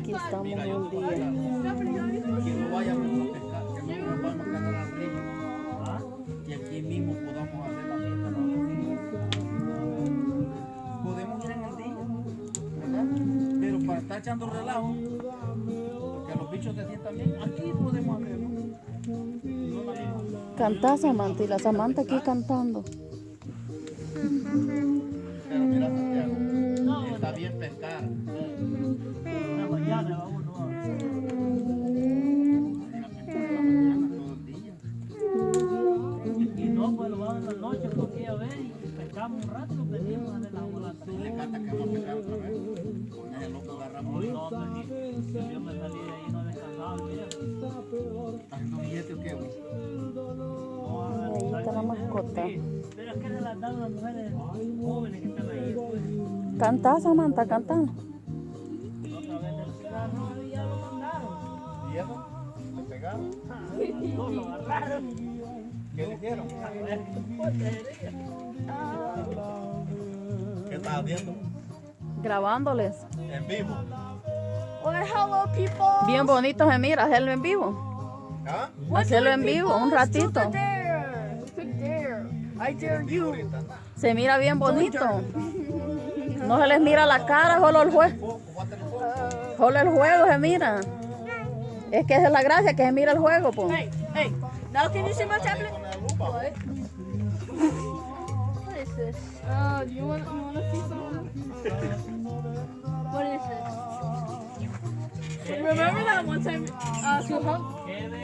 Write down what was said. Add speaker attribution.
Speaker 1: Aquí estamos
Speaker 2: Mira, yo
Speaker 1: un
Speaker 2: te voy
Speaker 1: día.
Speaker 2: a hablar. Que no vayamos a pescar, que no nos vamos a quedar al río. ¿Ah? Y aquí mismo podamos hacer la fiesta nosotros mismos. Podemos ir en el día, ¿verdad? Pero para estar echando relajo, que los bichos se sientan bien, aquí podemos hacerlo. No la misma.
Speaker 1: Cantá, Samantha, y la Samantha aquí cantando.
Speaker 2: Pero mira, Santiago, está bien pescar.
Speaker 3: Una mañana vámonos a
Speaker 2: Ir a pescar en la mañana todo el día.
Speaker 3: y no, pues lo vamos en la noche porque a ver y pescamos un rato y lo prendimos a hacer la bola.
Speaker 2: Le canta que vamos a pegar otra vez. Con ese loco agarramos.
Speaker 3: No, pues, yo me salí de ahí no descansaba el viejo.
Speaker 2: ¿Haciendo billete o qué, güey?
Speaker 1: Ahí está la mascota.
Speaker 3: Sí, pero es que se las dan las mujeres jóvenes que están ahí, pues.
Speaker 1: Cantá, Samantha, cantá.
Speaker 3: Otra vez el cigarro y ya lo mandaron.
Speaker 2: ¿Y eso? ¿Le pegaron?
Speaker 3: No lo agarraron.
Speaker 2: ¿Qué le hicieron?
Speaker 3: A ver, qué porquería.
Speaker 2: ¿Qué estás haciendo?
Speaker 1: Grabándoles.
Speaker 2: En vivo.
Speaker 4: Well, hello, people.
Speaker 1: Bien bonito se mira, hacerlo en vivo.
Speaker 2: ¿Ah?
Speaker 1: Hacerlo en vivo, un ratito.
Speaker 4: Truth or dare? Quick dare. I dare you.
Speaker 2: Ahorita, anda.
Speaker 1: Se mira bien bonito. No se les mira la cara, solo el juego.
Speaker 2: Poco, bátelo poco.
Speaker 1: Solo el juego se mira. Es que esa es la gracia, que se mira el juego, pues.
Speaker 4: Hey, hey. Now can you see my tablet?
Speaker 2: Con la lupa.
Speaker 4: What? What is this? Do you want to see something? What is this? Remember that one time? So how?